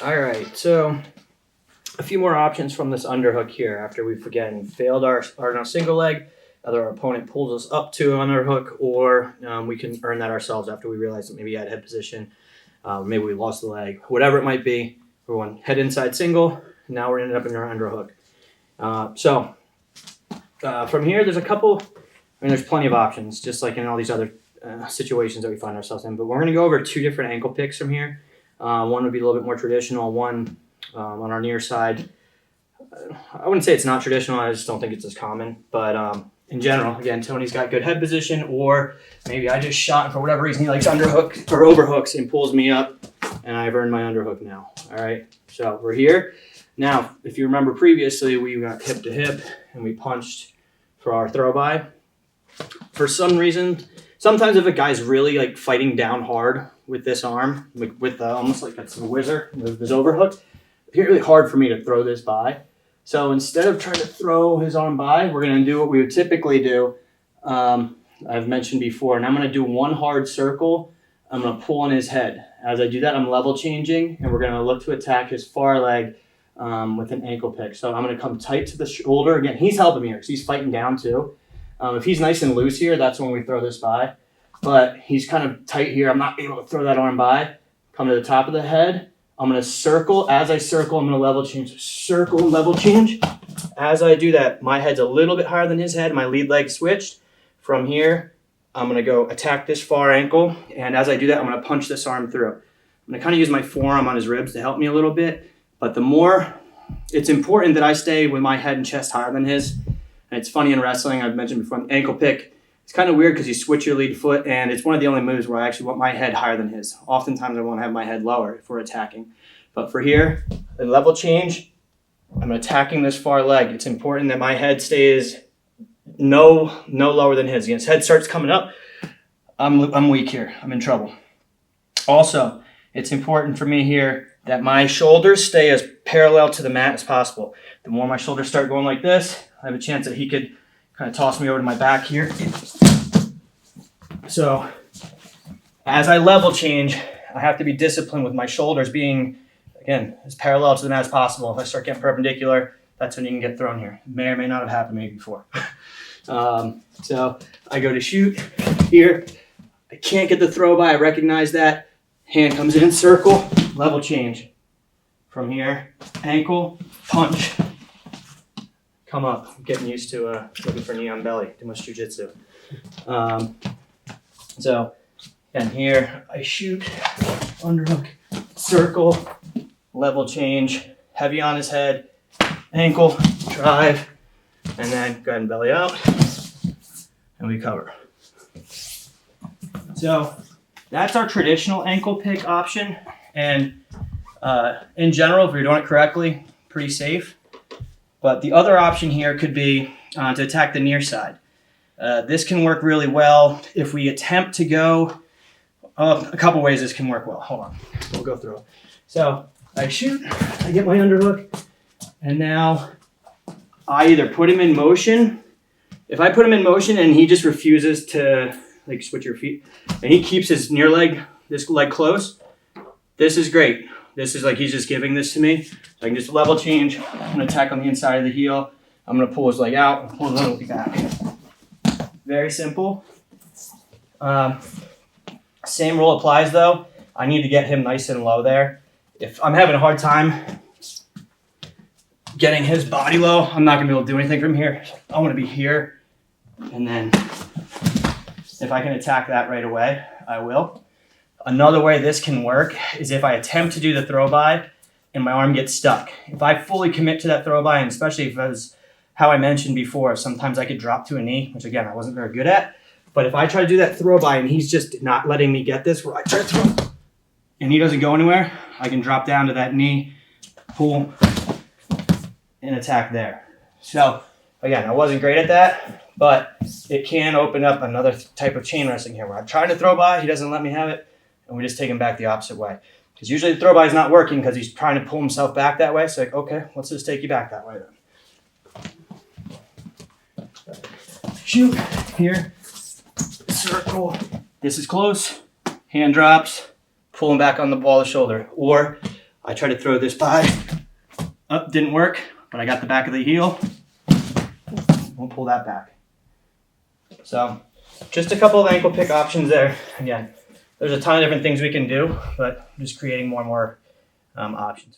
All right, so a few more options from this underhook here after we've, again, failed our single leg. Either our opponent pulls us up to an underhook, or we can earn that ourselves after we realize that maybe he had head position, maybe we lost the leg, whatever it might be. We're going head inside single, now we're ending up in our underhook. From here, there's a couple, there's plenty of options, just like in all these other situations that we find ourselves in. But we're going to go over 2 different ankle picks from here. One would be a little bit more traditional, one on our near side. I wouldn't say it's not traditional, I just don't think it's as common. But in general, again, Tony's got good head position, or maybe I just shot, and for whatever reason he likes underhooks or overhooks and pulls me up, and I've earned my underhook now. All right, so we're here. Now, if you remember previously, we got hip to hip and we punched for our throw by. For some reason, sometimes if a guy's really like fighting down hard with this arm, with almost like it's a wizard with his overhook, it's really hard for me to throw this by. So instead of trying to throw his arm by, we're going to do what we would typically do. I've mentioned before, and I'm going to do one hard circle. I'm going to pull on his head. As I do that, I'm level changing, and we're going to look to attack his far leg with an ankle pick. So I'm going to come tight to the shoulder. Again, he's helping me here because he's fighting down too. If he's nice and loose here, that's when we throw this by. But he's kind of tight here. I'm not able to throw that arm by. Come to the top of the head. I'm going to circle. As I circle, I'm going to level change. Circle, level change. As I do that, my head's a little bit higher than his head. My lead leg switched. From here, I'm going to go attack this far ankle. And as I do that, I'm going to punch this arm through. I'm going to kind of use my forearm on his ribs to help me a little bit. But the more, it's important that I stay with my head and chest higher than his. And it's funny in wrestling, I've mentioned before, ankle pick. It's kind of weird because you switch your lead foot, and it's one of the only moves where I actually want my head higher than his. Oftentimes I want to have my head lower if we're attacking. But for here, the level change, I'm attacking this far leg. It's important that my head stays no lower than his. His head starts coming up, I'm weak here. I'm in trouble. Also, it's important for me here that my shoulders stay as parallel to the mat as possible. The more my shoulders start going like this, I have a chance that he could kind of toss me over to my back here. So as I level change, I have to be disciplined with my shoulders being, again, as parallel to the mat as possible. If I start getting perpendicular, that's when you can get thrown here. It may or may not have happened to me before. So I go to shoot here. I can't get the throw by. I recognize that. Hand comes in, circle, level change. From here, ankle, punch. Come up. I'm getting used to looking for knee on belly. Too much jujitsu. And here I shoot, underhook, circle, level change, heavy on his head, ankle, drive, and then go ahead and belly out, and we cover. So that's our traditional ankle pick option, and in general, if you're doing it correctly, pretty safe. But the other option here could be to attack the near side. This can work really well if we attempt to go a couple ways. This can work well. Hold on, we'll go through it. So I shoot, I get my underhook, and now I either put him in motion. If I put him in motion and he just refuses to like switch your feet, and he keeps his near leg, this leg close, this is great. This is like he's just giving this to me. So I can just level change. I'm going to attack on the inside of the heel. I'm going to pull his leg out and pull his leg back. Very simple. Same rule applies though. I need to get him nice and low there. If I'm having a hard time getting his body low, I'm not going to be able to do anything from here. I want to be here. And then if I can attack that right away, I will. Another way this can work is if I attempt to do the throw by and my arm gets stuck. If I fully commit to that throw by, and especially if it was how I mentioned before, sometimes I could drop to a knee, which again, I wasn't very good at. But if I try to do that throw by and he's just not letting me get this, where I try to throw and he doesn't go anywhere, I can drop down to that knee, pull, and attack there. So again, I wasn't great at that, but it can open up another type of chain wrestling here where I'm trying to throw by, he doesn't let me have it, and we just take him back the opposite way. Because usually the throw by is not working because he's trying to pull himself back that way. So like, okay, let's just take you back that way then. Shoot, here, circle, this is close, hand drops, pull him back on the ball of the shoulder. Or I tried to throw this by. Up, didn't work, but I got the back of the heel. We'll pull that back. So just a couple of ankle pick options there. Again, there's a ton of different things we can do, but just creating more and more options.